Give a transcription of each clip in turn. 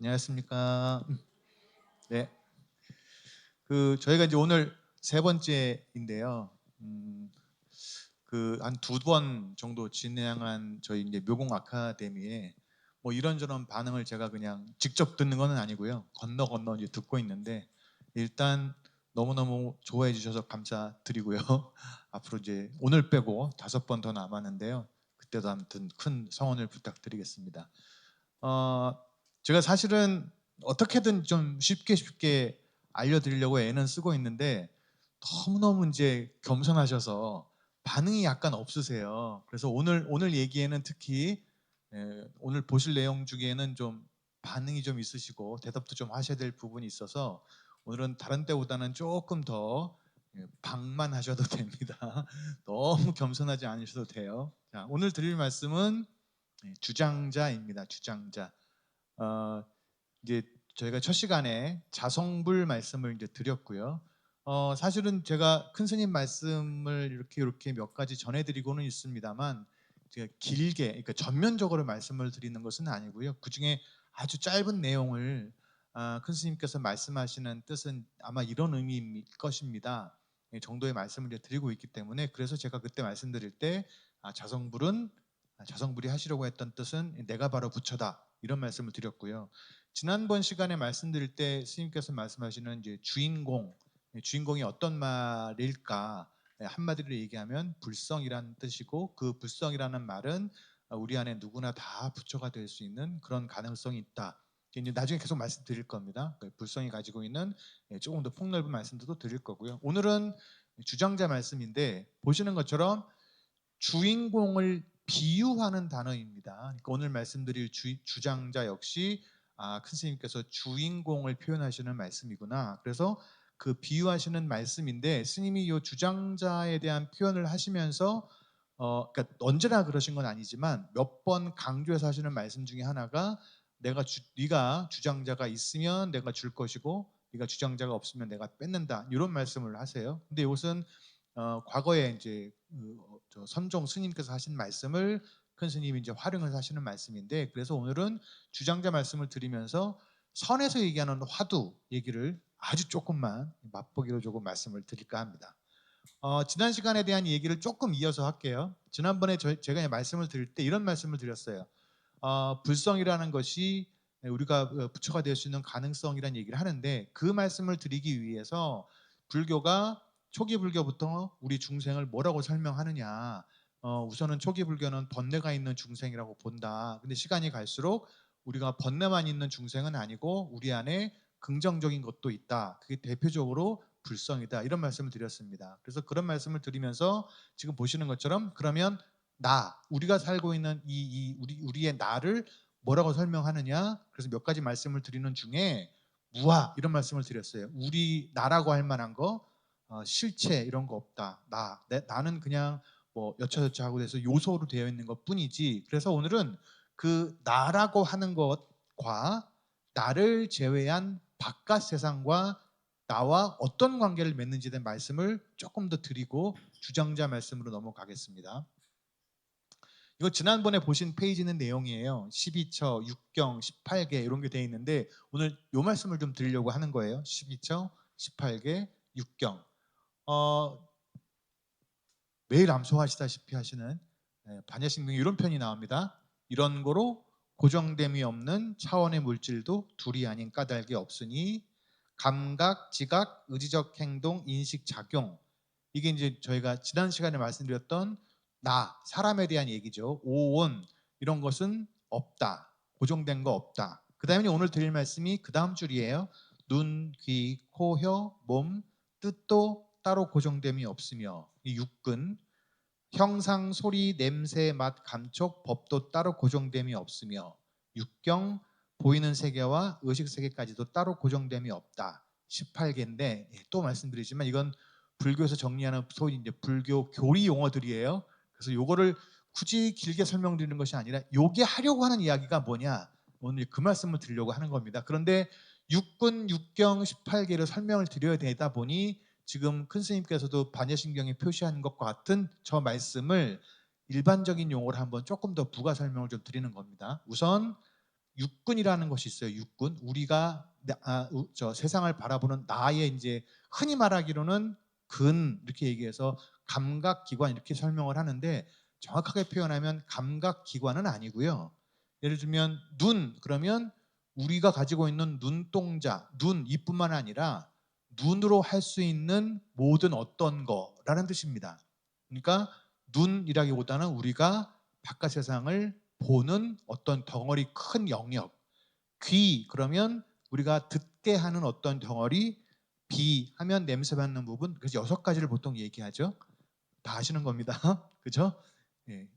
안녕하십니까. 네. 저희가 이제 오늘 세 번째인데요. 한 두 번 정도 진행한 저희 이제 묘공 아카데미에 뭐 이런저런 반응을 제가 그냥 직접 듣는 건 아니고요. 건너 건너 이제 듣고 있는데 일단 너무너무 좋아해 주셔서 감사드리고요. 앞으로 이제 오늘 빼고 다섯 번 더 남았는데요. 그때도 아무튼 큰 성원을 부탁드리겠습니다. 어, 제가 사실은 어떻게든 좀 쉽게 알려드리려고 애는 쓰고 있는데 너무너무 이제 겸손하셔서 반응이 약간 없으세요. 그래서 오늘 얘기에는 특히 오늘 보실 내용 중에는 좀 반응이 좀 있으시고 대답도 좀 하셔야 될 부분이 있어서 오늘은 다른 때보다는 조금 더 방만하셔도 됩니다. 너무 겸손하지 않으셔도 돼요. 자, 오늘 드릴 말씀은 주장자입니다. 주장자. 어, 이제 저희가 첫 시간에 자성불 말씀을 이제 드렸고요. 사실은 제가 큰 스님 말씀을 이렇게 몇 가지 전해드리고는 있습니다만 제가 길게, 그러니까 전면적으로 말씀을 드리는 것은 아니고요. 그 중에 아주 짧은 내용을 큰 스님께서 말씀하시는 뜻은 아마 이런 의미일 것입니다. 정도의 말씀을 이제 드리고 있기 때문에 그래서 제가 그때 말씀드릴 때 자성불이 하시려고 했던 뜻은 내가 바로 부처다 이런 말씀을 드렸고요. 지난번 시간에 말씀드릴 때 스님께서 말씀하시는 이제 주인공이 어떤 말일까? 한마디로 얘기하면 불성이라는 뜻이고 그 불성이라는 말은 우리 안에 누구나 다 부처가 될 수 있는 그런 가능성이 있다. 이제 나중에 계속 말씀드릴 겁니다. 불성이 가지고 있는 조금 더 폭넓은 말씀도 드릴 거고요. 오늘은 주장자 말씀인데 보시는 것처럼 주인공을 비유하는 단어입니다. 그러니까 오늘 말씀드릴 주장자 역시 큰 스님께서 주인공을 표현하시는 말씀이구나. 그래서 그 비유하시는 말씀인데 스님이 이 주장자에 대한 표현을 하시면서 그러니까 언제나 그러신 건 아니지만 몇 번 강조해서 하시는 말씀 중에 하나가 네가 주장자가 있으면 내가 줄 것이고 네가 주장자가 없으면 내가 뺏는다 이런 말씀을 하세요. 근데 이것은 과거에 이제 선종 스님께서 하신 말씀을 큰 스님이 이제 활용해서 하시는 말씀인데 그래서 오늘은 주장자 말씀을 드리면서 선에서 얘기하는 화두 얘기를 아주 조금만 맛보기로 조금 말씀을 드릴까 합니다. 지난 시간에 대한 얘기를 조금 이어서 할게요. 지난번에 제가 말씀을 드릴 때 이런 말씀을 드렸어요. 불성이라는 것이 우리가 부처가 될 수 있는 가능성이라는 얘기를 하는데 그 말씀을 드리기 위해서 불교가 초기 불교부터 우리 중생을 뭐라고 설명하느냐. 우선은 초기 불교는 번뇌가 있는 중생이라고 본다. 근데 시간이 갈수록 우리가 번뇌만 있는 중생은 아니고 우리 안에 긍정적인 것도 있다. 그게 대표적으로 불성이다. 이런 말씀을 드렸습니다. 그래서 그런 말씀을 드리면서 지금 보시는 것처럼 그러면 우리가 살고 있는 우리의 나를 뭐라고 설명하느냐? 그래서 몇 가지 말씀을 드리는 중에 무아 이런 말씀을 드렸어요. 우리 나라고 할 만한 거 실체 이런 거 없다. 나는 그냥 뭐 여차저차 하고 돼서 요소로 되어 있는 것 뿐이지. 그래서 오늘은 그 나라고 하는 것과 나를 제외한 바깥 세상과 나와 어떤 관계를 맺는지에 대한 말씀을 조금 더 드리고 주장자 말씀으로 넘어가겠습니다. 이거 지난번에 보신 페이지는 내용이에요. 12처, 6경, 18개 이런 게 되어 있는데 오늘 요 말씀을 좀 드리려고 하는 거예요. 12처, 18개, 6경. 매일 암송하시다시피 하시는 반야신경 이런 편이 나옵니다. 이런 거로 고정됨이 없는 차원의 물질도 둘이 아닌 까닭이 없으니 감각, 지각, 의지적 행동, 인식, 작용 이게 이제 저희가 지난 시간에 말씀드렸던 사람에 대한 얘기죠. 오온 이런 것은 없다. 고정된 거 없다. 그 다음에 오늘 드릴 말씀이 그 다음 줄이에요. 눈, 귀, 코, 혀, 몸, 뜻도 따로 고정됨이 없으며 이 육근 형상, 소리, 냄새, 맛, 감촉, 법도 따로 고정됨이 없으며 육경 보이는 세계와 의식 세계까지도 따로 고정됨이 없다. 18개인데 또 말씀드리지만 이건 불교에서 정리하는 소위 이제 불교 교리 용어들이에요. 그래서 요거를 굳이 길게 설명드리는 것이 아니라 요게 하려고 하는 이야기가 뭐냐 오늘 그 말씀을 드리려고 하는 겁니다. 그런데 육군, 육경, 18개를 설명을 드려야 되다 보니 지금 큰 스님께서도 반야신경에 표시한 것과 같은 저 말씀을 일반적인 용어로 한번 조금 더 부가 설명을 좀 드리는 겁니다. 우선 육군이라는 것이 있어요. 육군. 우리가 저 세상을 바라보는 나의 이제 흔히 말하기로는 근 이렇게 얘기해서 감각기관 이렇게 설명을 하는데 정확하게 표현하면 감각기관은 아니고요. 예를 들면 눈 그러면 우리가 가지고 있는 눈동자, 눈 이뿐만 아니라 눈으로 할 수 있는 모든 어떤 거라는 뜻입니다. 그러니까 눈이라기보다는 우리가 바깥 세상을 보는 어떤 덩어리 큰 영역. 귀 그러면 우리가 듣게 하는 어떤 덩어리. 비 하면 냄새 맡는 부분. 그래서 6가지를 보통 얘기하죠. 다 아시는 겁니다. 그죠? 네.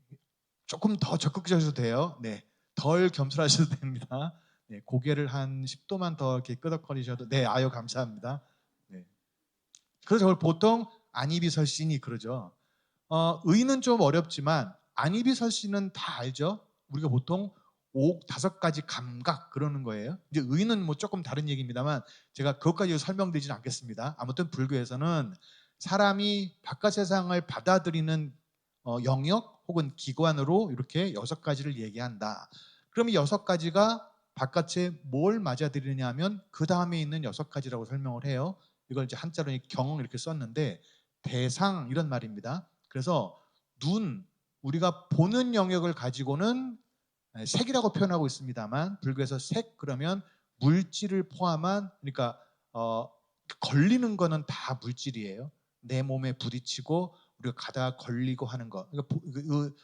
조금 더 적극적이셔도 돼요. 네. 덜 겸손하셔도 됩니다. 네. 고개를 한 10도만 더 이렇게 끄덕거리셔도 네. 아유 감사합니다. 네. 그래서 그걸 보통 안이비설신이 그러죠. 의는 좀 어렵지만 안이비설신은 다 알죠. 우리가 보통 5가지 감각 그러는 거예요. 이제 의는 뭐 조금 다른 얘기입니다만 제가 그것까지 설명드리지는 않겠습니다. 아무튼 불교에서는 사람이 바깥 세상을 받아들이는 영역 혹은 기관으로 이렇게 6가지를 얘기한다. 그럼 이 6가지가 바깥에 뭘 맞아들이냐 하면 그 다음에 있는 6가지라고 설명을 해요. 이걸 이제 한자로 경 이렇게 썼는데 대상 이런 말입니다. 그래서 눈, 우리가 보는 영역을 가지고는 색이라고 표현하고 있습니다만 불교에서 색 그러면 물질을 포함한 그러니까 걸리는 거는 다 물질이에요. 내 몸에 부딪히고 우리가 가다가 걸리고 하는 거. 그러니까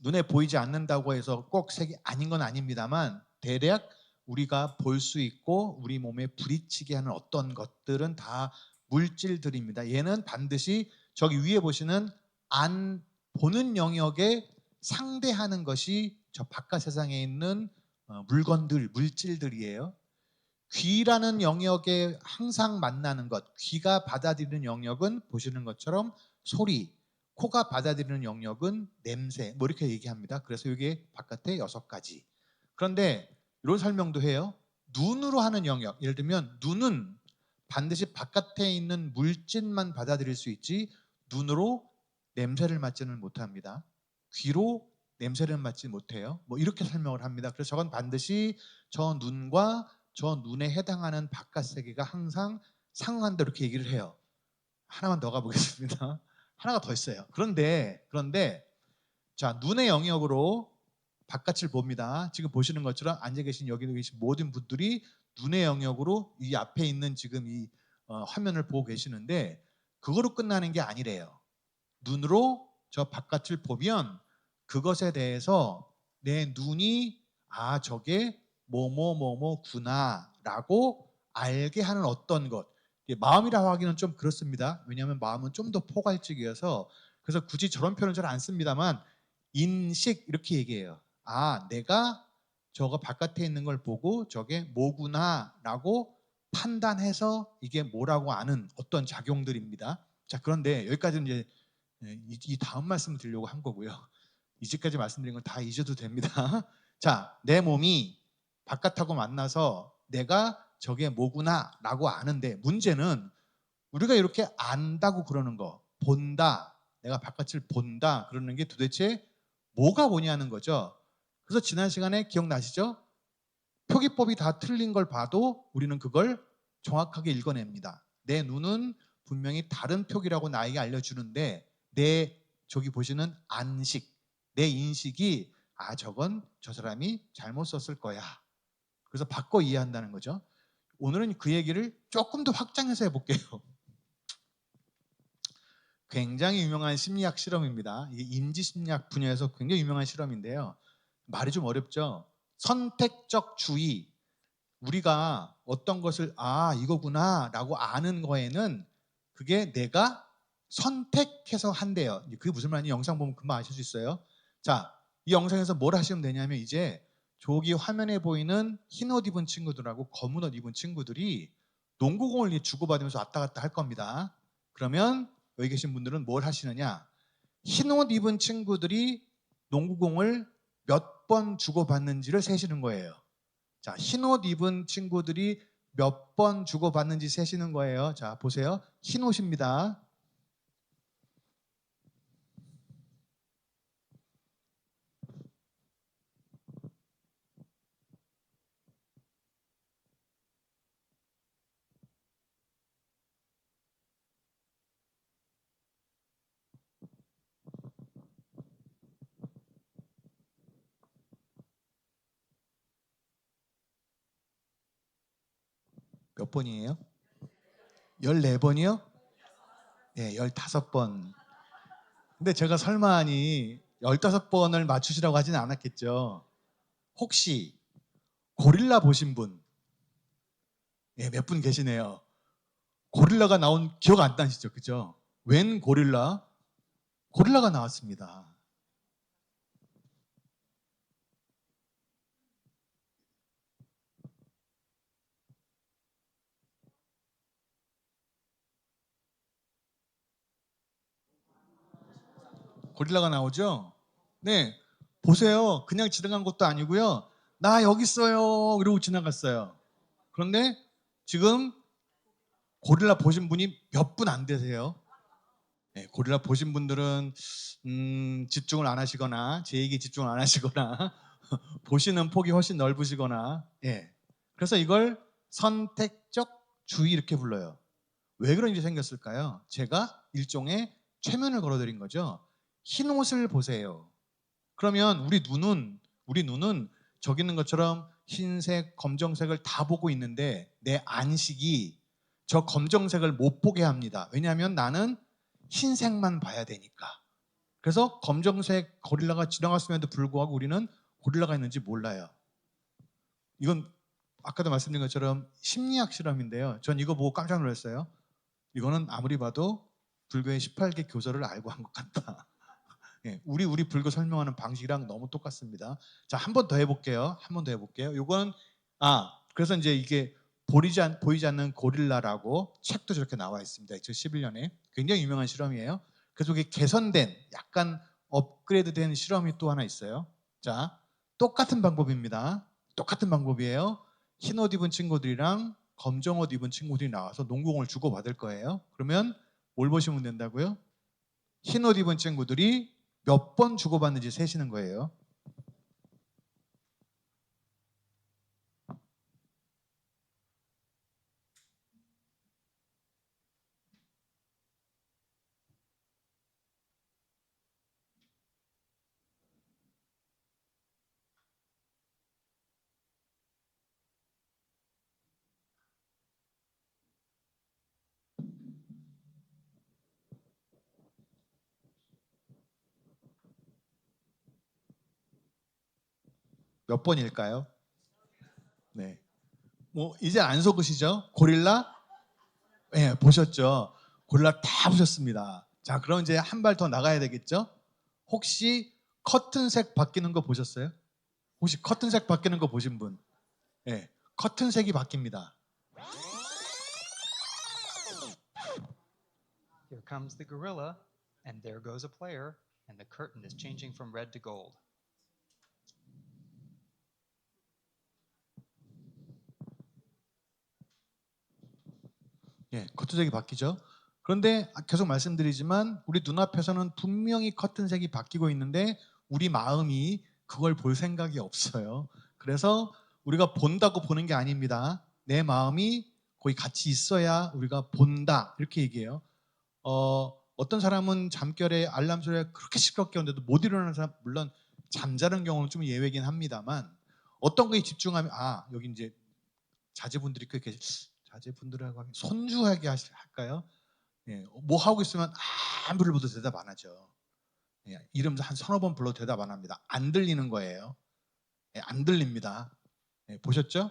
눈에 보이지 않는다고 해서 꼭 색이 아닌 건 아닙니다만 대략 우리가 볼 수 있고 우리 몸에 부딪히게 하는 어떤 것들은 다 물질들입니다. 얘는 반드시 저기 위에 보시는 안 보는 영역에 상대하는 것이 저 바깥 세상에 있는 물건들, 물질들이에요. 귀라는 영역에 항상 만나는 것, 귀가 받아들이는 영역은 보시는 것처럼 소리, 코가 받아들이는 영역은 냄새, 뭐 이렇게 얘기합니다. 그래서 이게 바깥에 6가지. 그런데 이런 설명도 해요. 눈으로 하는 영역, 예를 들면 눈은 반드시 바깥에 있는 물질만 받아들일 수 있지 눈으로 냄새를 맡지는 못합니다. 귀로 냄새를 맡지 못해요. 뭐 이렇게 설명을 합니다. 그래서 저건 반드시 저 눈과 저 눈에 해당하는 바깥 세계가 항상 상응한다 이렇게 얘기를 해요. 하나만 더 가보겠습니다. 하나가 더 있어요. 그런데 자 눈의 영역으로 바깥을 봅니다. 지금 보시는 것처럼 앉아 계신 여기 계신 모든 분들이 눈의 영역으로 이 앞에 있는 지금 이 화면을 보고 계시는데 그거로 끝나는 게 아니래요. 눈으로 저 바깥을 보면 그것에 대해서 내 눈이 저게 뭐뭐뭐뭐구나라고 알게 하는 어떤 것. 마음이라고 하기는 좀 그렇습니다. 왜냐하면 마음은 좀 더 포괄적이어서 그래서 굳이 저런 표현을 잘 안 씁니다만 인식 이렇게 얘기해요. 내가 저거 바깥에 있는 걸 보고 저게 뭐구나라고 판단해서 이게 뭐라고 아는 어떤 작용들입니다. 자, 그런데 여기까지는 이제 이 다음 말씀을 드리려고 한 거고요. 이제까지 말씀드린 건 다 잊어도 됩니다. 자, 내 몸이 바깥하고 만나서 내가 저게 뭐구나라고 아는데 문제는 우리가 이렇게 안다고 그러는 거, 본다, 내가 바깥을 본다 그러는 게 도대체 뭐가 뭐냐는 거죠. 그래서 지난 시간에 기억나시죠? 표기법이 다 틀린 걸 봐도 우리는 그걸 정확하게 읽어냅니다. 내 눈은 분명히 다른 표기라고 나에게 알려주는데 내 저기 보시는 안식, 내 인식이 저건 저 사람이 잘못 썼을 거야. 그래서 바꿔 이해한다는 거죠. 오늘은 그 얘기를 조금 더 확장해서 해볼게요. 굉장히 유명한 심리학 실험입니다. 이게 인지심리학 분야에서 굉장히 유명한 실험인데요. 말이 좀 어렵죠. 선택적 주의. 우리가 어떤 것을 이거구나 라고 아는 거에는 그게 내가 선택해서 한대요. 그게 무슨 말인지 영상 보면 금방 아실 수 있어요. 자, 이 영상에서 뭘 하시면 되냐면 이제 저기 화면에 보이는 흰 옷 입은 친구들하고 검은 옷 입은 친구들이 농구공을 주고받으면서 왔다 갔다 할 겁니다. 그러면 여기 계신 분들은 뭘 하시느냐? 흰 옷 입은 친구들이 농구공을 몇 번 주고받는지를 세시는 거예요. 자, 흰 옷 입은 친구들이 몇 번 주고받는지 세시는 거예요. 자, 보세요. 흰 옷입니다. 몇 번이에요? 14번이요? 네, 15번. 근데 제가 설마하니 15번을 맞추시라고 하진 않았겠죠. 혹시 고릴라 보신 분? 예, 몇 분 계시네요. 고릴라가 나온 기억 안 나시죠? 그죠? 웬 고릴라? 고릴라가 나왔습니다. 고릴라가 나오죠? 네. 보세요. 그냥 지나간 것도 아니고요. 나 여기 있어요. 이러고 지나갔어요. 그런데 지금 고릴라 보신 분이 몇 분 안 되세요. 네, 고릴라 보신 분들은 집중을 안 하시거나 제 얘기 집중을 안 하시거나 보시는 폭이 훨씬 넓으시거나 예. 그래서 이걸 선택적 주의 이렇게 불러요. 왜 그런 일이 생겼을까요? 제가 일종의 최면을 걸어드린 거죠. 흰 옷을 보세요. 그러면 우리 눈은 저기 있는 것처럼 흰색, 검정색을 다 보고 있는데 내 안식이 저 검정색을 못 보게 합니다. 왜냐하면 나는 흰색만 봐야 되니까. 그래서 검정색 고릴라가 지나갔음에도 불구하고 우리는 고릴라가 있는지 몰라요. 이건 아까도 말씀드린 것처럼 심리학 실험인데요. 전 이거 보고 깜짝 놀랐어요. 이거는 아무리 봐도 불교의 18개 교서를 알고 한 것 같다. 예, 우리 불교 설명하는 방식이랑 너무 똑같습니다. 자, 한 번 더 해볼게요. 한 번 더 해볼게요. 요건 그래서 이제 이게 보이지 않는 고릴라라고 책도 저렇게 나와 있습니다. 2011년에 굉장히 유명한 실험이에요. 그래서 이게 개선된 약간 업그레이드된 실험이 또 하나 있어요. 자, 똑같은 방법입니다. 똑같은 방법이에요. 흰 옷 입은 친구들이랑 검정 옷 입은 친구들이 나와서 농구공을 주고 받을 거예요. 그러면 뭘 보시면 된다고요? 흰 옷 입은 친구들이 몇 번 주고받는지 세시는 거예요. 몇 번일까요? 네. 뭐 이제 안 속으시죠? 고릴라? 네, 보셨죠? 고릴라 다 보셨습니다. 자, 그럼 이제 한 발 더 나가야 되겠죠? 혹시 커튼색 바뀌는 거 보셨어요? 혹시 커튼색 바뀌는 거 보신 분? 네, 커튼색이 바뀝니다. Here comes the gorilla, and there goes a player, and the curtain is changing from red to gold. 예, 커튼색이 바뀌죠. 그런데 계속 말씀드리지만 우리 눈앞에서는 분명히 커튼색이 바뀌고 있는데 우리 마음이 그걸 볼 생각이 없어요. 그래서 우리가 본다고 보는 게 아닙니다. 내 마음이 거기 같이 있어야 우리가 본다 이렇게 얘기해요. 어떤 사람은 잠결에 알람 소리가 그렇게 시끄럽게 오는데도 못 일어나는 사람, 물론 잠자는 경우는 좀 예외긴 합니다만 어떤 거에 집중하면 여기 이제 자제분들이 꽤 계시. 자제분들하고 하면 손주하게 할까요? 예, 뭐 하고 있으면 아무리 불러도 대답 안 하죠. 예, 이름 한 서너 번 불러도 대답 안 합니다. 안 들리는 거예요. 예, 안 들립니다. 예, 보셨죠?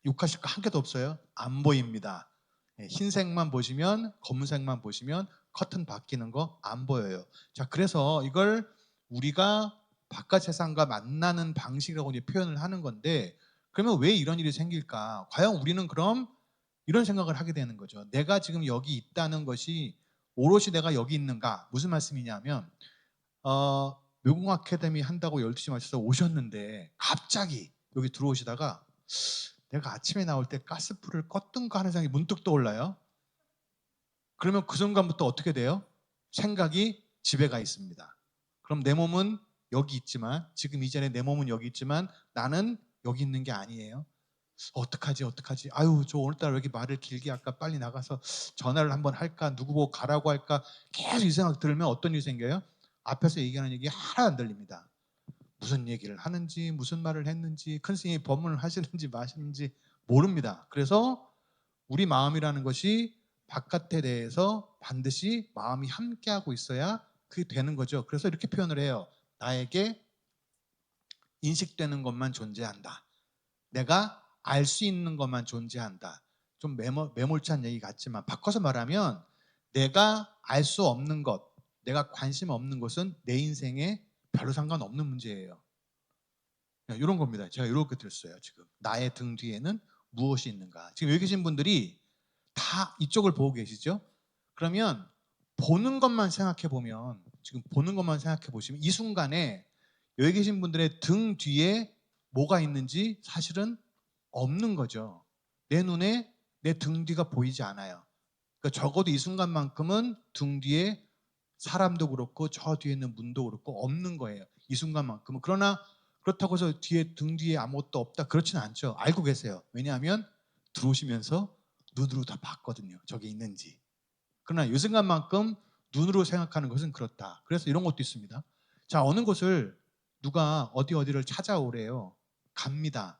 욕하실 거 한 개도 없어요. 안 보입니다. 예, 흰색만 보시면, 검은색만 보시면 커튼 바뀌는 거 안 보여요. 자, 그래서 이걸 우리가 바깥 세상과 만나는 방식이라고 이제 표현을 하는 건데, 그러면 왜 이런 일이 생길까? 과연 우리는 그럼 이런 생각을 하게 되는 거죠. 내가 지금 여기 있다는 것이 오롯이 내가 여기 있는가? 무슨 말씀이냐면 외국 아카데미 한다고 12시 맞춰서 오셨는데 갑자기 여기 들어오시다가 내가 아침에 나올 때 가스불을 껐던가 하는 생각이 문득 떠올라요. 그러면 그 순간부터 어떻게 돼요? 생각이 집에 가 있습니다. 그럼 내 몸은 여기 있지만 지금 이전에 내 몸은 여기 있지만 나는 여기 있는 게 아니에요. 어떡하지? 아유, 저 오늘따라 왜 이렇게 말을 길게 할까? 빨리 나가서 전화를 한번 할까? 누구 보고 가라고 할까? 계속 이 생각 들으면 어떤 일이 생겨요? 앞에서 얘기하는 얘기 하나 안 들립니다. 무슨 얘기를 하는지, 무슨 말을 했는지, 큰 스님이 법문을 하시는지 마시는지 모릅니다. 그래서 우리 마음이라는 것이 바깥에 대해서 반드시 마음이 함께하고 있어야 그게 되는 거죠. 그래서 이렇게 표현을 해요. 나에게 인식되는 것만 존재한다. 내가 알 수 있는 것만 존재한다. 좀 매몰찬 얘기 같지만 바꿔서 말하면 내가 알 수 없는 것, 내가 관심 없는 것은 내 인생에 별로 상관없는 문제예요. 이런 겁니다. 제가 이렇게 들었어요. 지금 나의 등 뒤에는 무엇이 있는가. 지금 여기 계신 분들이 다 이쪽을 보고 계시죠? 그러면 보는 것만 생각해 보면, 지금 보는 것만 생각해 보시면 이 순간에 여기 계신 분들의 등 뒤에 뭐가 있는지 사실은 없는 거죠. 내 눈에 내 등 뒤가 보이지 않아요. 그러니까 적어도 이 순간만큼은 등 뒤에 사람도 그렇고 저 뒤에 있는 문도 그렇고 없는 거예요. 이 순간만큼은. 그러나 그렇다고 해서 등 뒤에 아무것도 없다 그렇지는 않죠. 알고 계세요. 왜냐하면 들어오시면서 눈으로 다 봤거든요. 저게 있는지. 그러나 이 순간만큼 눈으로 생각하는 것은 그렇다. 그래서 이런 것도 있습니다. 자, 어느 곳을 누가 어디를 찾아오래요. 갑니다.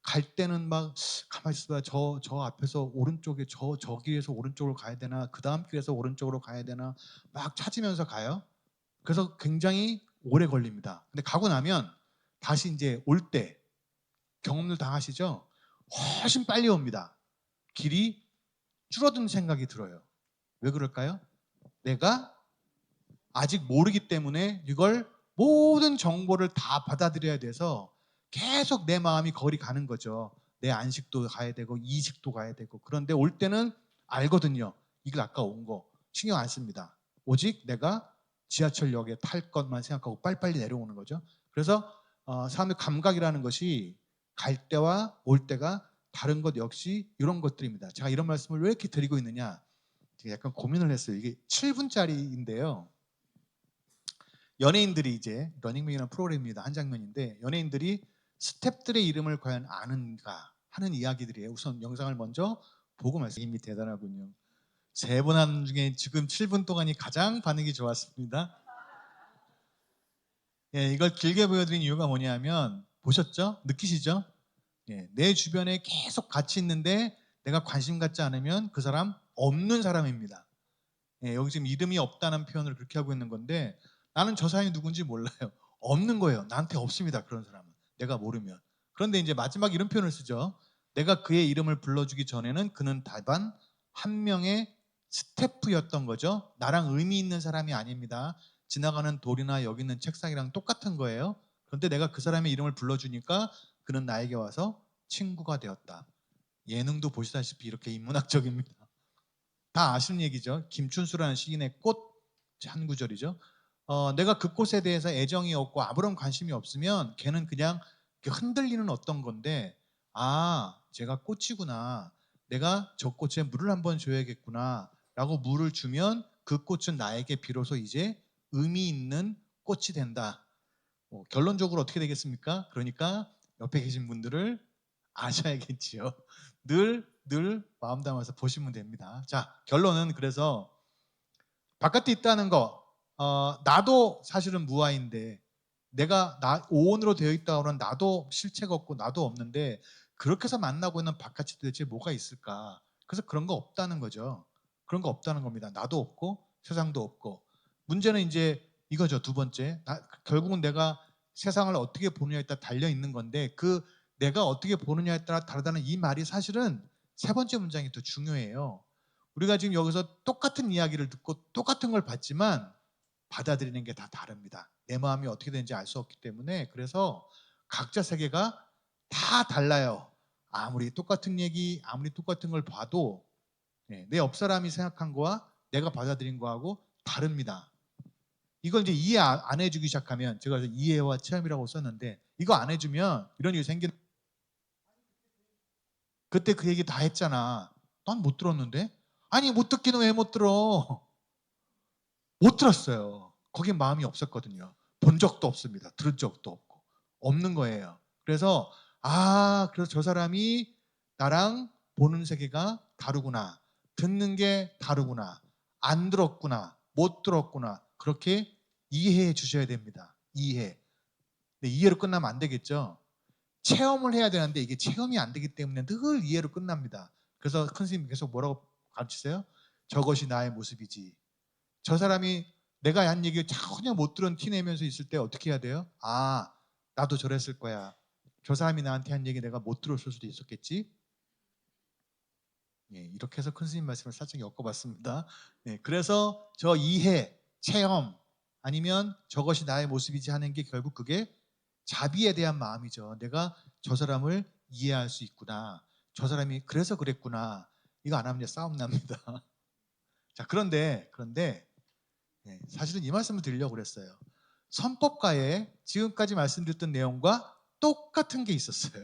갈 때는 막 가만히 있어봐. 저 앞에서 오른쪽에 저 길에서 오른쪽으로 가야 되나, 그 다음 길에서 오른쪽으로 가야 되나 막 찾으면서 가요. 그래서 굉장히 오래 걸립니다. 근데 가고 나면 다시 이제 올 때 경험을 당하시죠? 훨씬 빨리 옵니다. 길이 줄어든 생각이 들어요. 왜 그럴까요? 내가 아직 모르기 때문에 이걸 모든 정보를 다 받아들여야 돼서 계속 내 마음이 거리 가는 거죠. 내 안식도 가야 되고 이식도 가야 되고. 그런데 올 때는 알거든요. 이걸 아까 온 거 신경 안 씁니다. 오직 내가 지하철역에 탈 것만 생각하고 빨리빨리 내려오는 거죠. 그래서 사람의 감각이라는 것이 갈 때와 올 때가 다른 것 역시 이런 것들입니다. 제가 이런 말씀을 왜 이렇게 드리고 있느냐, 제가 약간 고민을 했어요. 이게 7분짜리인데요. 연예인들이 이제 러닝맨이라는 프로그램입니다. 한 장면인데 연예인들이 스탭들의 이름을 과연 아는가 하는 이야기들이에요. 우선 영상을 먼저 보고 말씀이 대단하군요. 3분 하는 중에 지금 7분 동안이 가장 반응이 좋았습니다. 예, 이걸 길게 보여드린 이유가 뭐냐면 보셨죠? 느끼시죠? 예, 내 주변에 계속 같이 있는데 내가 관심 갖지 않으면 그 사람 없는 사람입니다. 예, 여기 지금 이름이 없다는 표현을 그렇게 하고 있는 건데 나는 저 사람이 누군지 몰라요. 없는 거예요. 나한테 없습니다. 그런 사람은. 내가 모르면. 그런데 이제 마지막 이런 표현을 쓰죠. 내가 그의 이름을 불러주기 전에는 그는 다만 한 명의 스태프였던 거죠. 나랑 의미 있는 사람이 아닙니다. 지나가는 돌이나 여기 있는 책상이랑 똑같은 거예요. 그런데 내가 그 사람의 이름을 불러주니까 그는 나에게 와서 친구가 되었다. 예능도 보시다시피 이렇게 인문학적입니다. 다 아시는 얘기죠. 김춘수라는 시인의 꽃 한 구절이죠. 내가 그 꽃에 대해서 애정이 없고 아무런 관심이 없으면 걔는 그냥 흔들리는 어떤 건데, 아, 제가 꽃이구나. 내가 저 꽃에 물을 한번 줘야겠구나. 라고 물을 주면 그 꽃은 나에게 비로소 이제 의미 있는 꽃이 된다. 결론적으로 어떻게 되겠습니까? 그러니까 옆에 계신 분들을 아셔야겠지요. 늘 마음 담아서 보시면 됩니다. 자, 결론은 그래서 바깥에 있다는 거, 나도 사실은 무아인데 내가 오온으로 되어 있다고는 나도 실체가 없고 나도 없는데 그렇게 해서 만나고 있는 바깥이 도대체 뭐가 있을까? 그래서 그런 거 없다는 거죠. 그런 거 없다는 겁니다. 나도 없고 세상도 없고. 문제는 이제 이거죠. 두 번째, 결국은 내가 세상을 어떻게 보느냐에 따라 달려 있는 건데 그 내가 어떻게 보느냐에 따라 다르다는 이 말이 사실은 세 번째 문장이 더 중요해요. 우리가 지금 여기서 똑같은 이야기를 듣고 똑같은 걸 봤지만 받아들이는 게 다 다릅니다. 내 마음이 어떻게 되는지 알 수 없기 때문에. 그래서 각자 세계가 다 달라요. 아무리 똑같은 얘기, 아무리 똑같은 걸 봐도 내 옆 사람이 생각한 거와 내가 받아들인 거하고 다릅니다. 이걸 이제 이해 안 해주기 시작하면, 제가 이해와 체험이라고 썼는데 이거 안 해주면 이런 일이 생기는. 그때 그 얘기 다 했잖아. 난 못 들었는데. 아니, 못 듣기는 왜 못 들어? 못 들었어요. 거긴 마음이 없었거든요. 본 적도 없습니다. 들은 적도 없고. 없는 거예요. 그래서 그래서 저 사람이 나랑 보는 세계가 다르구나. 듣는 게 다르구나. 안 들었구나. 못 들었구나. 그렇게 이해해 주셔야 됩니다. 이해. 근데 이해로 끝나면 안 되겠죠. 체험을 해야 되는데 이게 체험이 안 되기 때문에 늘 이해로 끝납니다. 그래서 큰 스님이 계속 뭐라고 가르치세요? 저것이 나의 모습이지. 저 사람이 내가 한 얘기 전혀 못 들은 티 내면서 있을 때 어떻게 해야 돼요? 아, 나도 저랬을 거야. 저 사람이 나한테 한 얘기 내가 못 들었을 수도 있었겠지. 예, 이렇게 해서 큰 스님 말씀을 살짝 엮어봤습니다. 예, 그래서 저 이해, 체험 아니면 저것이 나의 모습이지 하는 게 결국 그게 자비에 대한 마음이죠. 내가 저 사람을 이해할 수 있구나. 저 사람이 그래서 그랬구나. 이거 안 하면 이제 싸움 납니다. 자, 그런데 예, 사실은 이 말씀을 드리려고 그랬어요. 선법가에 지금까지 말씀드렸던 내용과 똑같은 게 있었어요.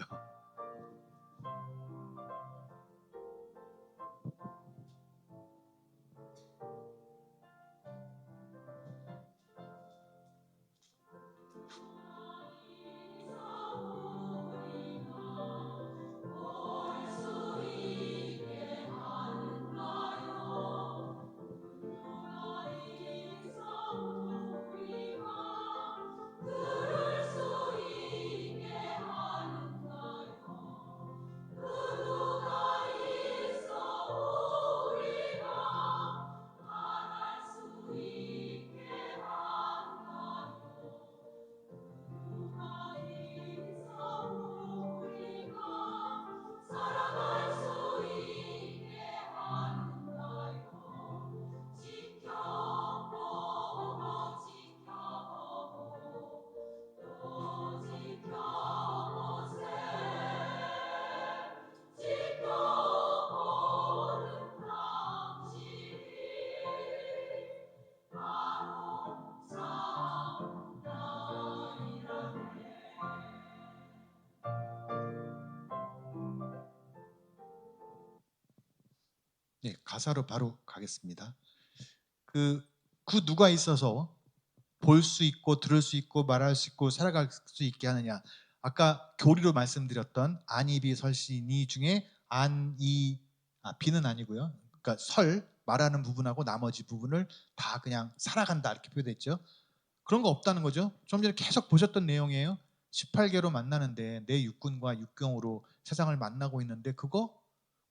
네, 가사로 바로 가겠습니다. 그 누가 있어서 볼 수 있고 들을 수 있고 말할 수 있고 살아갈 수 있게 하느냐. 아까 교리로 말씀드렸던 안이비 설시니 중에 비는 아니고요. 그러니까 설 말하는 부분하고 나머지 부분을 다 그냥 살아간다 이렇게 표현했죠. 그런 거 없다는 거죠. 좀 전에 계속 보셨던 내용이에요. 18개로 만나는데 내 육군과 육경으로 세상을 만나고 있는데 그거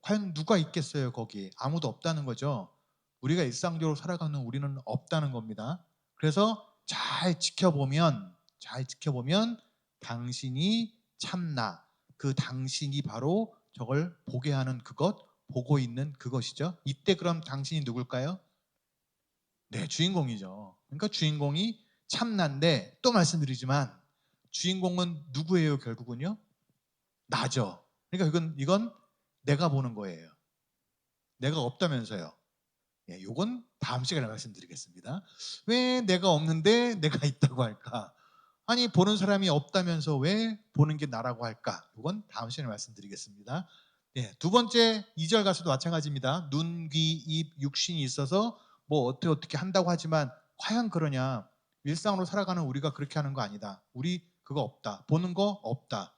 과연 누가 있겠어요 거기에. 아무도 없다는 거죠. 우리가 일상적으로 살아가는 우리는 없다는 겁니다. 그래서 잘 지켜보면 당신이 참나, 그 당신이 바로 저걸 보게 하는 그것, 보고 있는 그것이죠. 이때 그럼 당신이 누굴까요? 네, 주인공이죠. 그러니까 주인공이 참나인데 또 말씀드리지만 주인공은 누구예요 결국은요? 나죠. 그러니까 이건 내가 보는 거예요. 내가 없다면서요. 예, 요건 다음 시간에 말씀드리겠습니다. 왜 내가 없는데 내가 있다고 할까? 아니 보는 사람이 없다면서 왜 보는 게 나라고 할까? 요건 다음 시간에 말씀드리겠습니다. 예, 두 번째 2절 가서도 마찬가지입니다. 눈, 귀, 입, 육신이 있어서 뭐 어떻게 한다고 하지만 과연 그러냐? 일상으로 살아가는 우리가 그렇게 하는 거 아니다. 우리 그거 없다. 보는 거 없다.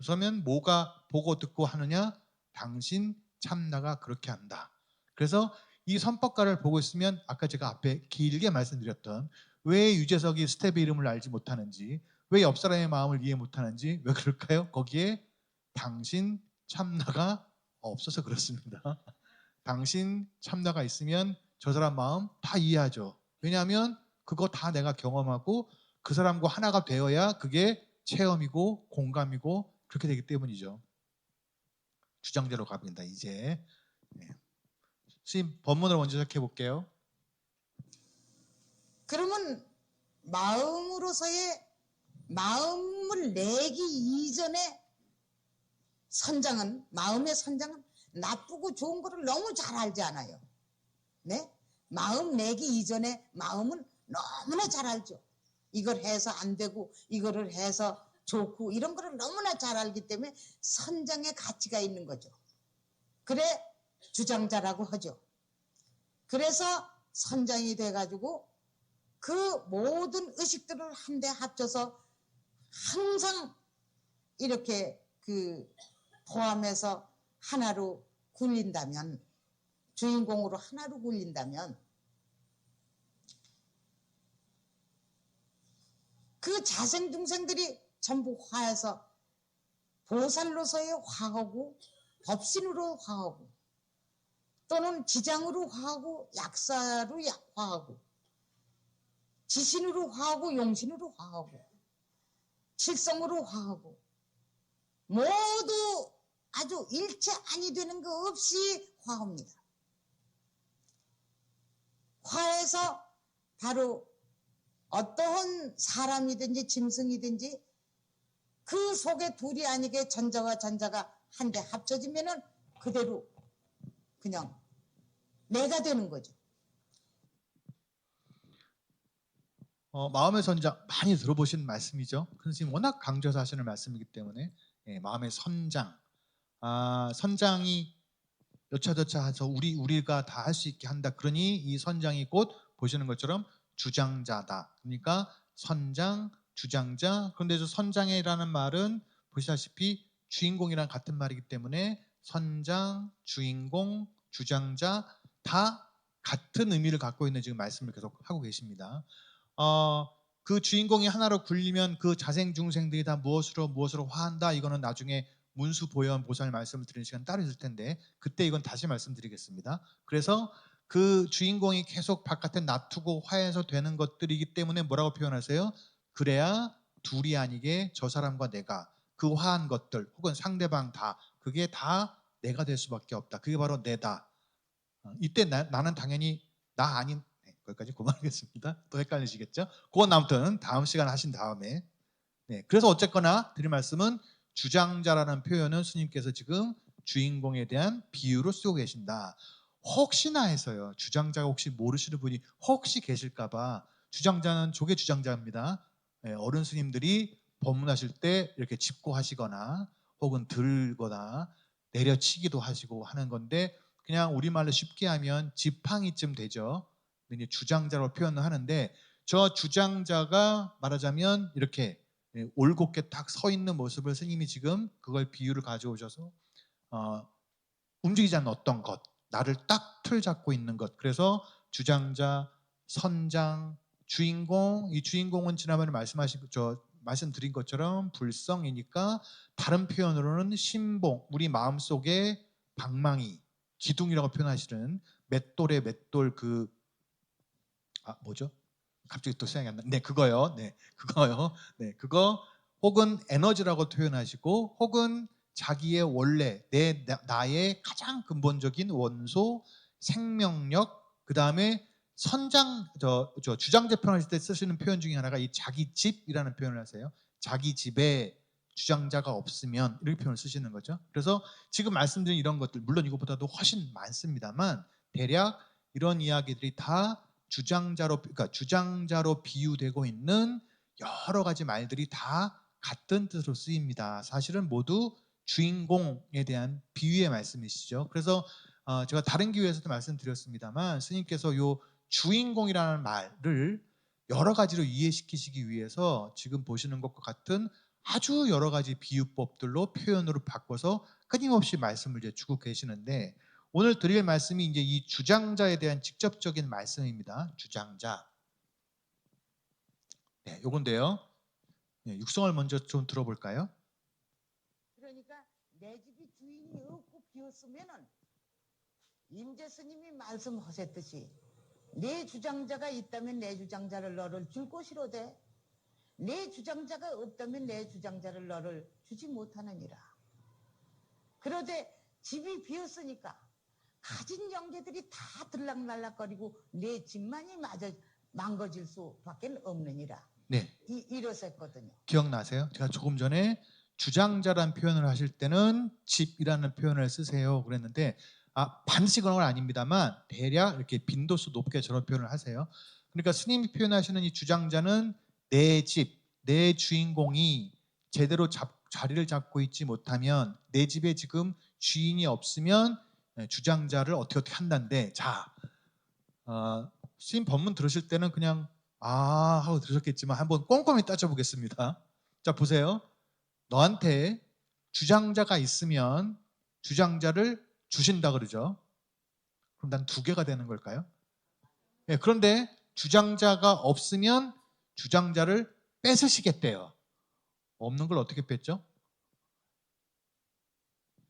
그러면 뭐가 보고 듣고 하느냐? 당신 참나가 그렇게 한다. 그래서 이 선법가를 보고 있으면 아까 제가 앞에 길게 말씀드렸던 왜 유재석이 스텝의 이름을 알지 못하는지, 왜 옆 사람의 마음을 이해 못하는지, 왜 그럴까요? 거기에 당신 참나가 없어서 그렇습니다. 당신 참나가 있으면 저 사람 마음 다 이해하죠. 왜냐하면 그거 다 내가 경험하고 그 사람과 하나가 되어야 그게 체험이고 공감이고 그렇게 되기 때문이죠. 주장대로 갑니다. 이제 네. 선생님 본문을 먼저 시작해 볼게요. 그러면 마음으로서의 마음을 내기 이전에 마음의 선장은 나쁘고 좋은 거를 너무 잘 알지 않아요. 네? 마음 내기 이전에 마음은 너무나 잘 알죠. 이걸 해서 안 되고 이거를 해서 좋고 이런 거를 너무나 잘 알기 때문에 선장의 가치가 있는 거죠. 그래 주장자라고 하죠. 그래서 선장이 돼가지고 그 모든 의식들을 한데 합쳐서 항상 이렇게 포함해서 하나로 굴린다면, 주인공으로 하나로 굴린다면 그 자생중생들이 전부 화해서 보살로서의 화하고 법신으로 화하고 또는 지장으로 화하고 약사로 화하고 지신으로 화하고 용신으로 화하고 칠성으로 화하고 모두 아주 일체 아니 되는 거 없이 화합니다. 화해서 바로 어떠한 사람이든지 짐승이든지 그 속에 둘이 아니게 전자와 전자가 한데 합쳐지면은 그대로 그냥 내가 되는 거죠. 마음의 선장 많이 들어보신 말씀이죠. 큰 스님 워낙 강조해서 하시는 말씀이기 때문에 마음의 선장, 선장이 여차저차해서 우리가 다 할 수 있게 한다. 그러니 이 선장이 곧 보시는 것처럼 주장자다. 그러니까 선장, 주장자. 그런데 저 선장이라는 말은 보시다시피 주인공이랑 같은 말이기 때문에 선장, 주인공, 주장자 다 같은 의미를 갖고 있는 지금 말씀을 계속 하고 계십니다. 그 주인공이 하나로 굴리면 그 자생중생들이 다 무엇으로 화한다. 이거는 나중에 문수 보현 보살 말씀을 드리는 시간 따로 있을 텐데 그때 이건 다시 말씀드리겠습니다. 그래서 그 주인공이 계속 바깥에 놔두고 화해서 되는 것들이기 때문에 뭐라고 표현하세요? 그래야 둘이 아니게 저 사람과 내가 그 화한 것들 혹은 상대방 다 그게 다 내가 될 수밖에 없다. 그게 바로 내다. 이때 나는 당연히 나 아닌 거기까지 그만하겠습니다. 또 헷갈리시겠죠? 그건 아무튼 다음 시간 하신 다음에 그래서 어쨌거나 드릴 말씀은 주장자라는 표현은 스님께서 지금 주인공에 대한 비유로 쓰고 계신다. 혹시나 해서요. 주장자가 혹시 모르시는 분이 혹시 계실까봐 주장자는 조계 주장자입니다. 어른 스님들이 법문하실 때 이렇게 짚고 하시거나 혹은 들거나 내려치기도 하시고 하는 건데 그냥 우리말로 쉽게 하면 지팡이쯤 되죠. 이제 주장자로 표현을 하는데 저 주장자가 말하자면 이렇게 올곧게 딱 서 있는 모습을 스님이 지금 그걸 비유를 가져오셔서 움직이지 않는 어떤 것, 나를 딱 틀 잡고 있는 것. 그래서 주장자, 선장, 주인공. 이 주인공은 지난번에 말씀드린 것처럼 불성이니까 다른 표현으로는 신봉, 우리 마음속에 방망이, 기둥이라고 표현하시는 맷돌의 맷돌 뭐죠? 갑자기 또 생각이 안 나. 네, 그거요. 네, 그거요. 네, 그거 혹은 에너지라고 표현하시고 혹은 자기의 원래 나의 가장 근본적인 원소, 생명력, 그 다음에 선장 주장자 표현하실 때 쓰시는 표현 중에 하나가 이 자기 집이라는 표현을 하세요. 자기 집에 주장자가 없으면 이렇게 표현을 쓰시는 거죠. 그래서 지금 말씀드린 이런 것들 물론 이것보다도 훨씬 많습니다만 대략 이런 이야기들이 다 주장자로 비유되고 있는 여러 가지 말들이 다 같은 뜻으로 쓰입니다. 사실은 모두 주인공에 대한 비유의 말씀이시죠. 그래서 제가 다른 기회에서도 말씀드렸습니다만 스님께서 요 주인공이라는 말을 여러 가지로 이해시키시기 위해서 지금 보시는 것과 같은 아주 여러 가지 비유법들로 표현으로 바꿔서 끊임없이 말씀을 이제 주고 계시는데 오늘 드릴 말씀이 이제 이 주장자에 대한 직접적인 말씀입니다. 주장자. 네, 요건데요. 육성을 먼저 좀 들어볼까요? 그러니까 내 집이 주인이 없고 비었으면은 임재 스님이 말씀하셨듯이 내 주장자가 있다면 내 주장자를 너를 줄 것이로되 내 주장자가 없다면 내 주장자를 너를 주지 못하느니라. 그러되 집이 비었으니까 가진 영재들이 다 들락날락거리고 내 집만이 마저 망가질 수밖에 없느니라. 네. 이랬었거든요. 기억나세요? 제가 조금 전에 주장자란 표현을 하실 때는 집이라는 표현을 쓰세요 그랬는데 반드시 그런 건 아닙니다만 대략 이렇게 빈도수 높게 저런 표현을 하세요. 그러니까 스님이 표현하시는 이 주장자는 내 집, 내 주인공이 제대로 자리를 잡고 있지 못하면 내 집에 지금 주인이 없으면 주장자를 어떻게 한다는데 스님 법문 들으실 때는 그냥 하고 들으셨겠지만 한번 꼼꼼히 따져보겠습니다. 자 보세요. 너한테 주장자가 있으면 주장자를 주신다 그러죠. 그럼 난 두 개가 되는 걸까요? 네, 그런데 주장자가 없으면 주장자를 뺏으시겠대요. 없는 걸 어떻게 뺐죠?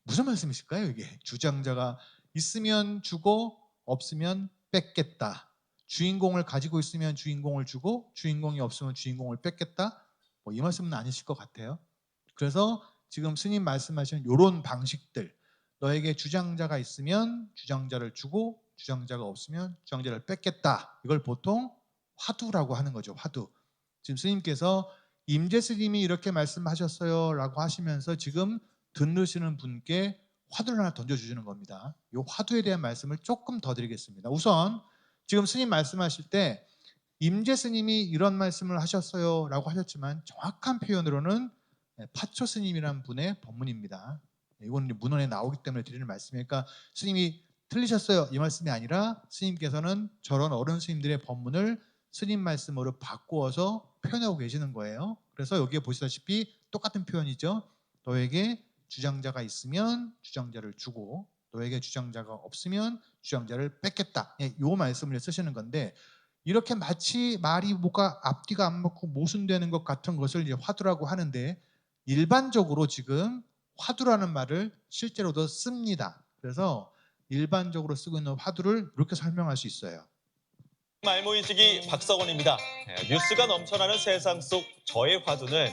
무슨 말씀이실까요 이게? 주장자가 있으면 주고 없으면 뺏겠다. 주인공을 가지고 있으면 주인공을 주고 주인공이 없으면 주인공을 뺏겠다. 뭐 이 말씀은 아니실 것 같아요. 그래서 지금 스님 말씀하시는 이런 방식들, 너에게 주장자가 있으면 주장자를 주고 주장자가 없으면 주장자를 뺏겠다. 이걸 보통 화두라고 하는 거죠. 화두. 지금 스님께서 임재 스님이 이렇게 말씀하셨어요 라고 하시면서 지금 듣는 분께 화두를 하나 던져주시는 겁니다. 이 화두에 대한 말씀을 조금 더 드리겠습니다. 우선 지금 스님 말씀하실 때 임재 스님이 이런 말씀을 하셨어요 라고 하셨지만 정확한 표현으로는 파초 스님이라는 분의 법문입니다. 이건 문헌에 나오기 때문에 드리는 말씀이에요. 그러니까 스님이 틀리셨어요 이 말씀이 아니라 스님께서는 저런 어른 스님들의 법문을 스님 말씀으로 바꾸어서 표현하고 계시는 거예요. 그래서 여기에 보시다시피 똑같은 표현이죠. 너에게 주장자가 있으면 주장자를 주고 너에게 주장자가 없으면 주장자를 뺏겠다. 이 말씀을 쓰시는 건데 이렇게 마치 말이 뭐가 앞뒤가 안 맞고 모순되는 것 같은 것을 이제 화두라고 하는데 일반적으로 지금 화두라는 말을 실제로도 씁니다. 그래서 일반적으로 쓰고 있는 화두를 이렇게 설명할 수 있어요. 말모이지기 박석원입니다. 뉴스가 넘쳐나는 세상 속 저의 화두는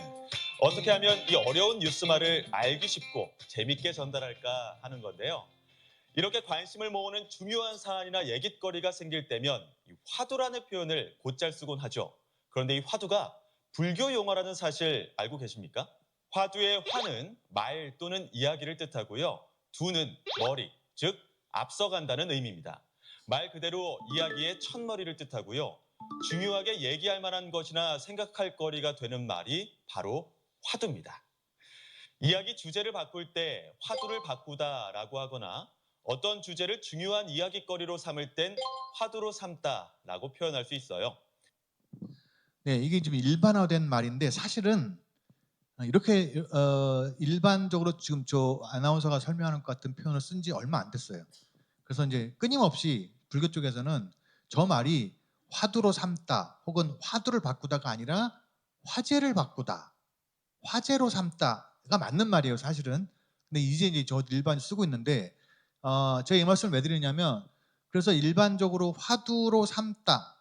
어떻게 하면 이 어려운 뉴스말을 알기 쉽고 재밌게 전달할까 하는 건데요. 이렇게 관심을 모으는 중요한 사안이나 얘깃거리가 생길 때면 이 화두라는 표현을 곧잘 쓰곤 하죠. 그런데 이 화두가 불교 용어라는 사실 알고 계십니까? 화두의 화는 말 또는 이야기를 뜻하고요. 두는 머리, 즉 앞서간다는 의미입니다. 말 그대로 이야기의 첫머리를 뜻하고요. 중요하게 얘기할 만한 것이나 생각할 거리가 되는 말이 바로 화두입니다. 이야기 주제를 바꿀 때 화두를 바꾸다라고 하거나 어떤 주제를 중요한 이야기거리로 삼을 땐 화두로 삼다라고 표현할 수 있어요. 네, 이게 좀 일반화된 말인데 사실은 이렇게 일반적으로 지금 저 아나운서가 설명하는 것 같은 표현을 쓴 지 얼마 안 됐어요. 그래서 이제 끊임없이 불교 쪽에서는 저 말이 화두로 삼다 혹은 화두를 바꾸다가 아니라 화제를 바꾸다, 화제로 삼다가 맞는 말이에요, 사실은. 근데 이제 저 일반 쓰고 있는데 제가 이 말씀을 왜 드리냐면 그래서 일반적으로 화두로 삼다.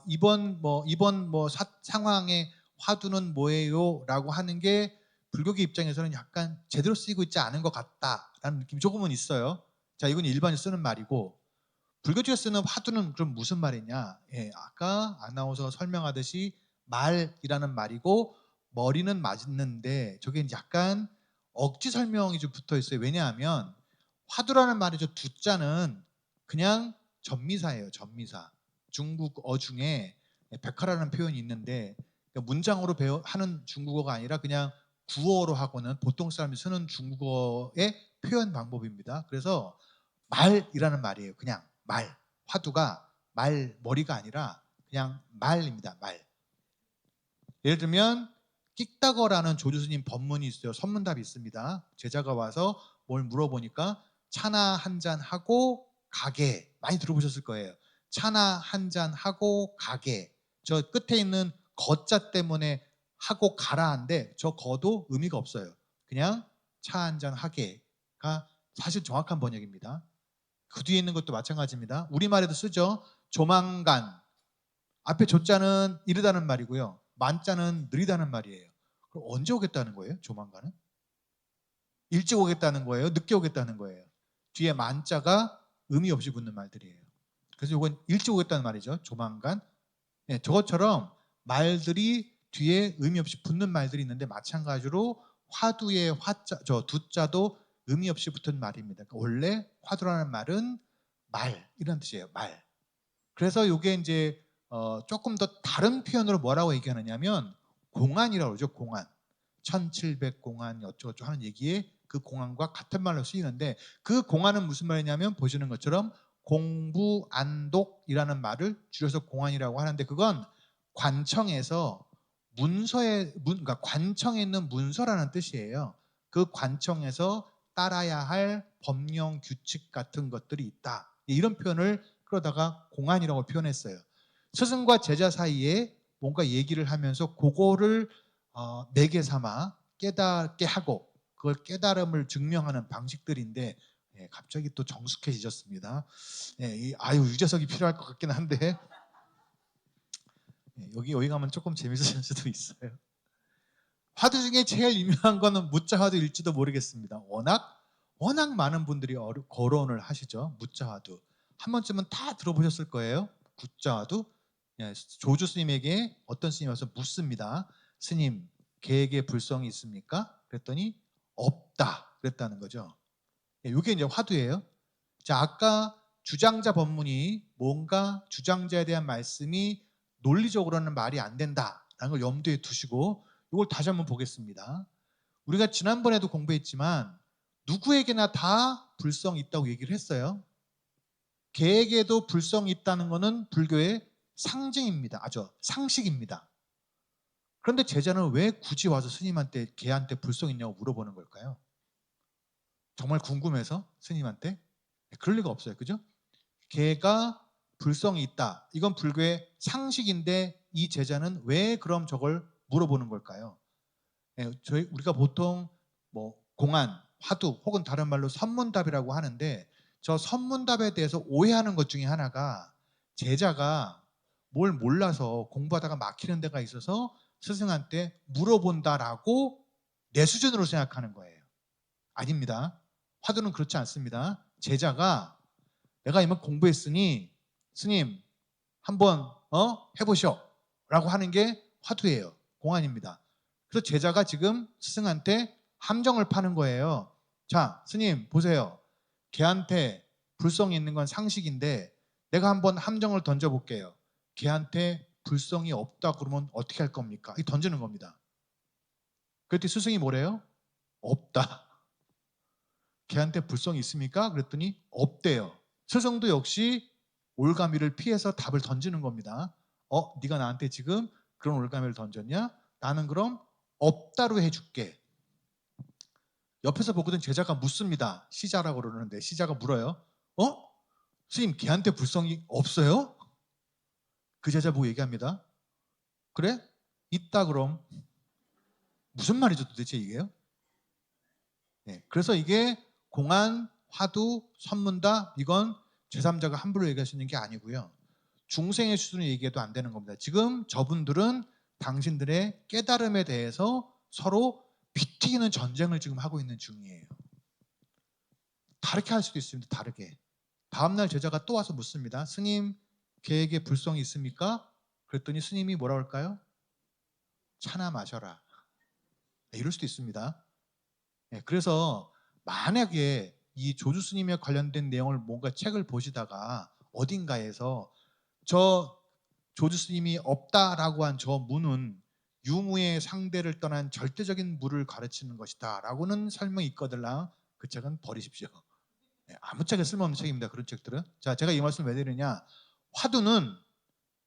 이번 상황의 화두는 뭐예요?라고 하는 게 불교계 입장에서는 약간 제대로 쓰이고 있지 않은 것 같다라는 느낌이 조금은 있어요. 자, 이건 일반이 쓰는 말이고 불교주가 쓰는 화두는 그럼 무슨 말이냐? 예, 아까 아나운서가 설명하듯이 말이라는 말이고 머리는 맞는데 저게 약간 억지 설명이 좀 붙어 있어요. 왜냐하면 화두라는 말이 저 두자는 그냥 전미사예요. 전미사. 중국어 중에 백화라는 표현이 있는데 문장으로 하는 중국어가 아니라 그냥 구어로 하고는 보통 사람이 쓰는 중국어의 표현 방법입니다. 그래서 말이라는 말이에요. 그냥 말. 화두가 말, 머리가 아니라 그냥 말입니다. 말. 예를 들면 끽다거라는 조주스님 법문이 있어요. 선문답이 있습니다. 제자가 와서 뭘 물어보니까 차나 한 잔 하고 가게. 많이 들어보셨을 거예요. 차나 한 잔 하고 가게. 저 끝에 있는 거자 때문에 하고 가라한데 저 거도 의미가 없어요. 그냥 차 한 잔 하게가 사실 정확한 번역입니다. 그 뒤에 있는 것도 마찬가지입니다. 우리말에도 쓰죠. 조만간. 앞에 조자는 이르다는 말이고요. 만자는 느리다는 말이에요. 그럼 언제 오겠다는 거예요? 조만간은? 일찍 오겠다는 거예요? 늦게 오겠다는 거예요? 뒤에 만자가 의미 없이 붙는 말들이에요. 그래서 이건 일찍 오겠다는 말이죠. 조만간. 네, 저것처럼 말들이 뒤에 의미 없이 붙는 말들이 있는데 마찬가지로 화두의 화자, 저 두자도 의미 없이 붙은 말입니다. 그러니까 원래 화두라는 말은 말이라는 뜻이에요. 말. 그래서 이게 이제 조금 더 다른 표현으로 뭐라고 얘기하느냐면 공안이라고 그러죠. 공안. 1700공안 어쩌고저쩌고 하는 얘기에 그 공안과 같은 말로 쓰이는데 그 공안은 무슨 말이냐면 보시는 것처럼 공부안독이라는 말을 줄여서 공안이라고 하는데 그건 관청에서 그러니까 관청에 있는 문서라는 뜻이에요. 그 관청에서 따라야 할 법령 규칙 같은 것들이 있다. 이런 표현을 그러다가 공안이라고 표현했어요. 스승과 제자 사이에 뭔가 얘기를 하면서 그거를 매개 삼아 깨닫게 하고 그걸 깨달음을 증명하는 방식들인데 예, 갑자기 또 정숙해지셨습니다. 예, 아유 유재석이 필요할 것 같긴 한데 예, 여기 가면 조금 재밌으실 수도 있어요. 화두 중에 제일 유명한 거는 무자 화두일지도 모르겠습니다. 워낙 많은 분들이 거론을 하시죠. 무자 화두. 한 번쯤은 다 들어보셨을 거예요. 무자 화두. 예, 조주 스님에게 어떤 스님이 와서 묻습니다. 스님, 개에게 불성이 있습니까? 그랬더니 없다. 그랬다는 거죠. 예, 이게 이제 화두예요. 자, 아까 주장자 법문이 뭔가 주장자에 대한 말씀이 논리적으로는 말이 안 된다라는 걸 염두에 두시고 이걸 다시 한번 보겠습니다. 우리가 지난번에도 공부했지만 누구에게나 다 불성이 있다고 얘기를 했어요. 개에게도 불성이 있다는 것은 불교의 상징입니다. 상식입니다. 그런데 제자는 왜 굳이 와서 스님한테 개한테 불성이 있냐고 물어보는 걸까요? 정말 궁금해서 스님한테? 그럴 리가 없어요. 그죠? 개가 불성이 있다. 이건 불교의 상식인데 이 제자는 왜 그럼 저걸 물어보는 걸까요? 우리가 보통 뭐 공안, 화두 혹은 다른 말로 선문답이라고 하는데 저 선문답에 대해서 오해하는 것 중에 하나가 제자가 뭘 몰라서 공부하다가 막히는 데가 있어서 스승한테 물어본다라고 내 수준으로 생각하는 거예요. 아닙니다. 화두는 그렇지 않습니다. 제자가 내가 이만 공부했으니 스님 한번 해보시오 라고 하는 게 화두예요. 공안입니다. 그래서 제자가 지금 스승한테 함정을 파는 거예요. 자, 스님 보세요. 걔한테 불성이 있는 건 상식인데 내가 한번 함정을 던져볼게요. 걔한테 불성이 없다 그러면 어떻게 할 겁니까? 이 던지는 겁니다. 그랬더니 스승이 뭐래요? 없다. 걔한테 불성이 있습니까? 그랬더니 없대요. 스승도 역시 올가미를 피해서 답을 던지는 겁니다. 네가 나한테 지금 그런 올가미를 던졌냐? 나는 그럼 없다로 해줄게. 옆에서 보거든 제자가 묻습니다. 시자라고 그러는데 시자가 물어요. 스님 걔한테 불성이 없어요? 그 제자 보고 얘기합니다. 그래? 있다 그럼. 무슨 말이죠 도대체 이게요? 네, 그래서 이게 공안, 화두, 선문답 이건 제3자가 함부로 얘기할 수 있는 게 아니고요. 중생의 수준을 얘기해도 안 되는 겁니다. 지금 저분들은 당신들의 깨달음에 대해서 서로 피튀기는 전쟁을 지금 하고 있는 중이에요. 다르게 할 수도 있습니다. 다르게. 다음날 제자가 또 와서 묻습니다. 스님, 걔에게 불성이 있습니까? 그랬더니 스님이 뭐라고 할까요? 차나 마셔라. 네, 이럴 수도 있습니다. 네, 그래서 만약에 이 조주 스님에 관련된 내용을 뭔가 책을 보시다가 어딘가에서 저 조주 스님이 없다라고 한 저 무는 유무의 상대를 떠난 절대적인 무를 가르치는 것이다 라고는 설명이 있거들랑 그 책은 버리십시오. 네, 아무 책에 쓸모없는 책입니다. 그런 책들은. 자, 제가 이 말씀을 왜 드리냐. 화두는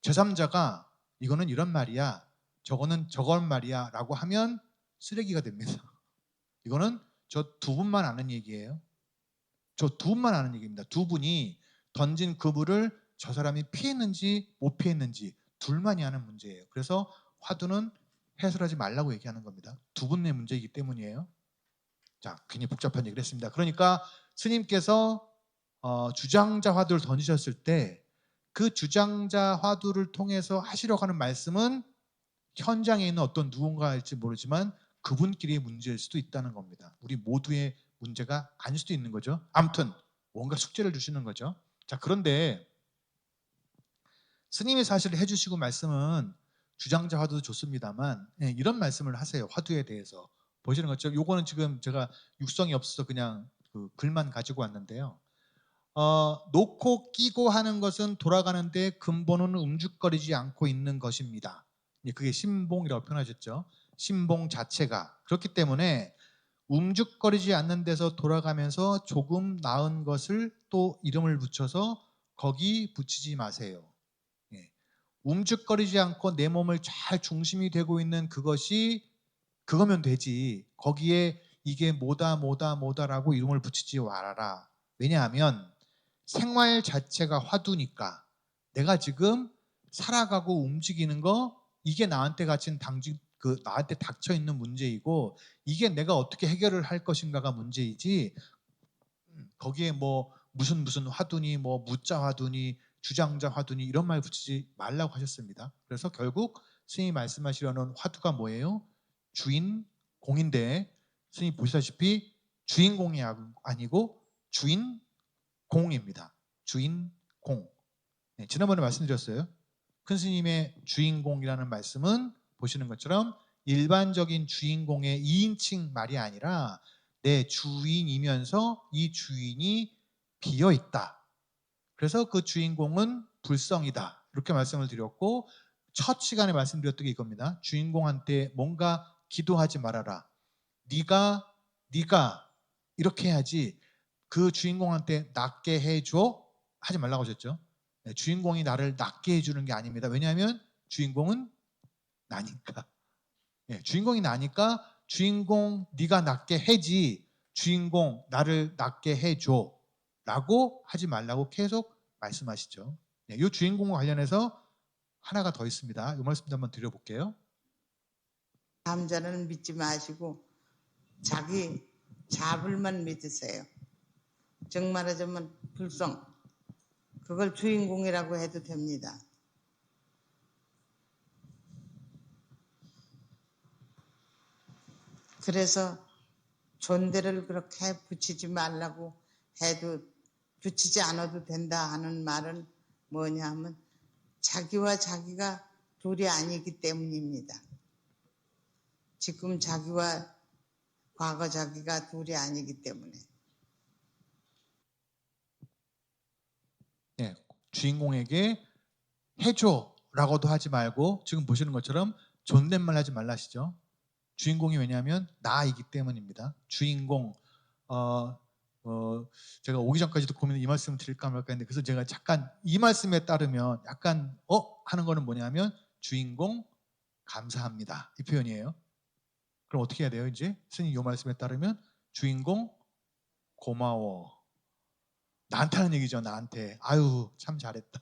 제3자가 이거는 이런 말이야 저거는 저건 말이야 라고 하면 쓰레기가 됩니다. 이거는 저 두 분만 아는 얘기예요. 저 두 분만 아는 얘기입니다. 두 분이 던진 그 물을 저 사람이 피했는지 못 피했는지 둘만이 아는 문제예요. 그래서 화두는 해설하지 말라고 얘기하는 겁니다. 두 분의 문제이기 때문이에요. 자, 괜히 복잡한 얘기를 했습니다. 그러니까 스님께서 주장자 화두를 던지셨을 때 그 주장자 화두를 통해서 하시려고 하는 말씀은 현장에 있는 어떤 누군가일지 모르지만 그분끼리의 문제일 수도 있다는 겁니다. 우리 모두의 문제가 아닐 수도 있는 거죠. 아무튼 뭔가 숙제를 주시는 거죠. 자, 그런데 스님이 사실 해주시고 말씀은 주장자 화두도 좋습니다만 이런 말씀을 하세요. 화두에 대해서. 보시는 것처럼 요거는 지금 제가 육성이 없어서 그냥 그 글만 가지고 왔는데요. 놓고 끼고 하는 것은 돌아가는데 근본은 움죽거리지 않고 있는 것입니다. 그게 신봉이라고 표현하셨죠. 신봉 자체가. 그렇기 때문에 움죽거리지 않는 데서 돌아가면서 조금 나은 것을 또 이름을 붙여서 거기 붙이지 마세요. 움죽거리지 않고 내 몸을 잘 중심이 되고 있는 그거면 되지. 거기에 이게 뭐다라고 이름을 붙이지 말아라. 왜냐하면 생활 자체가 화두니까 내가 지금 살아가고 움직이는 거 이게 나한테 나한테 닥쳐 있는 문제이고 이게 내가 어떻게 해결을 할 것인가가 문제이지 거기에 뭐 무슨 화두니 뭐 무자 화두니 주장자 화두니 이런 말 붙이지 말라고 하셨습니다. 그래서 결국 스님이 말씀하시려는 화두가 뭐예요? 주인공인데 스님이 보시다시피 주인공이 아니고 주인공입니다. 주인공. 네, 지난번에 말씀드렸어요. 큰 스님의 주인공이라는 말씀은 보시는 것처럼 일반적인 주인공의 2인칭 말이 아니라 내 주인이면서 이 주인이 비어 있다. 그래서 그 주인공은 불성이다. 이렇게 말씀을 드렸고 첫 시간에 말씀드렸던 게 이겁니다. 주인공한테 뭔가 기도하지 말아라. 네가 이렇게 해야지 그 주인공한테 낫게 해줘 하지 말라고 하셨죠. 네, 주인공이 나를 낫게 해주는 게 아닙니다. 왜냐하면 주인공은 나니까. 네, 주인공이 나니까 주인공 네가 낫게 해지 주인공 나를 낫게 해줘 라고 하지 말라고 계속 말씀하시죠. 네, 이 주인공과 관련해서 하나가 더 있습니다. 이 말씀도 한번 드려볼게요. 남자는 믿지 마시고 자기 잡을만 믿으세요. 즉 말하자면 불성. 그걸 주인공이라고 해도 됩니다. 그래서 존대를 그렇게 붙이지 말라고 해도 붙이지 않아도 된다 하는 말은 뭐냐 하면 자기와 자기가 둘이 아니기 때문입니다. 지금 자기와 과거 자기가 둘이 아니기 때문에. 네, 주인공에게 해줘라고도 하지 말고 지금 보시는 것처럼 존댓말 하지 말라시죠. 주인공이 왜냐하면 나이기 때문입니다. 주인공 제가 오기 전까지도 고민을 이 말씀을 드릴까 말까 했는데 그래서 제가 잠깐 이 말씀에 따르면 약간 하는 거는 뭐냐면 주인공 감사합니다 이 표현이에요. 그럼 어떻게 해야 돼요? 이제 스님 이 말씀에 따르면 주인공 고마워. 나한테 하는 얘기죠. 나한테 아유 참 잘했다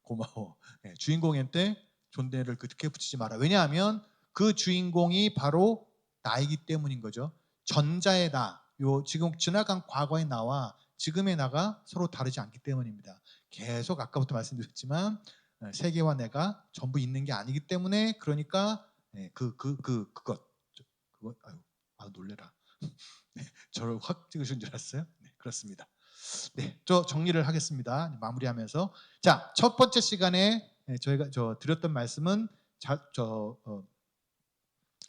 고마워. 네, 주인공한테 존대를 그렇게 붙이지 마라. 왜냐하면 그 주인공이 바로 나이기 때문인 거죠. 전자의 나, 지금 지나간 과거의 나와 지금의 나가 서로 다르지 않기 때문입니다. 계속 아까부터 말씀드렸지만 세계와 내가 전부 있는 게 아니기 때문에 그러니까 그것 아유 놀래라. 네, 저를 확 찍으신 줄 알았어요. 네, 그렇습니다. 네, 저 정리를 하겠습니다. 마무리하면서 자, 첫 번째 시간에 저희가 드렸던 말씀은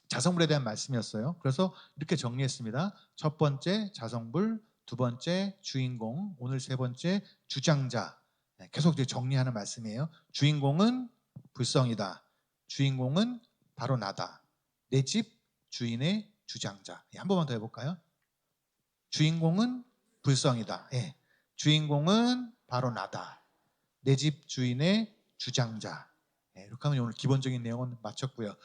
자성불에 대한 말씀이었어요. 그래서 이렇게 정리했습니다. 첫 번째 자성불, 두 번째 주인공, 오늘 세 번째 주장자. 네, 계속 이제 정리하는 말씀이에요. 주인공은 불성이다. 주인공은 바로 나다. 내 집 주인의 주장자. 한 번만 더 해볼까요? 주인공은 불성이다. 예. 주인공은 바로 나다. 내 집 주인의 주장자. 예, 이렇게 하면 오늘 기본적인 내용은 마쳤고요.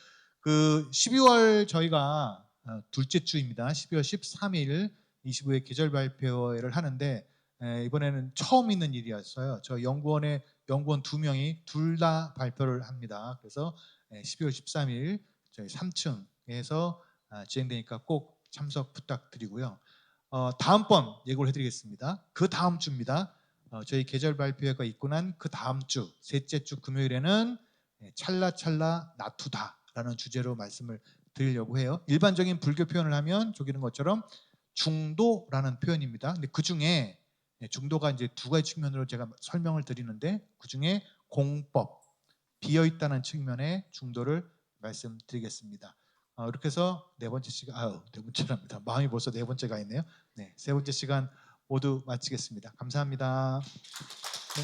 12월 저희가 둘째 주입니다. 12월 13일 25회 계절 발표회를 하는데 이번에는 처음 있는 일이었어요. 저 연구원 2명이 둘 다 발표를 합니다. 그래서 12월 13일 저희 3층에서 진행되니까 꼭 참석 부탁드리고요. 다음번 예고를 해드리겠습니다. 그 다음 주입니다. 저희 계절 발표회가 있고 난 그 다음 주 셋째 주 금요일에는 찰나찰나 나투다라는 주제로 말씀을 드리려고 해요. 일반적인 불교 표현을 하면 저기는 것처럼 중도라는 표현입니다. 근데 그 중에 중도가 이제 두 가지 측면으로 제가 설명을 드리는데 그 중에 공법 비어 있다는 측면의 중도를 말씀드리겠습니다. 이렇게 해서 네 번째 시간, 네 번째랍니다. 마음이 벌써 네 번째가 있네요. 네, 세 번째 시간 모두 마치겠습니다. 감사합니다. 네.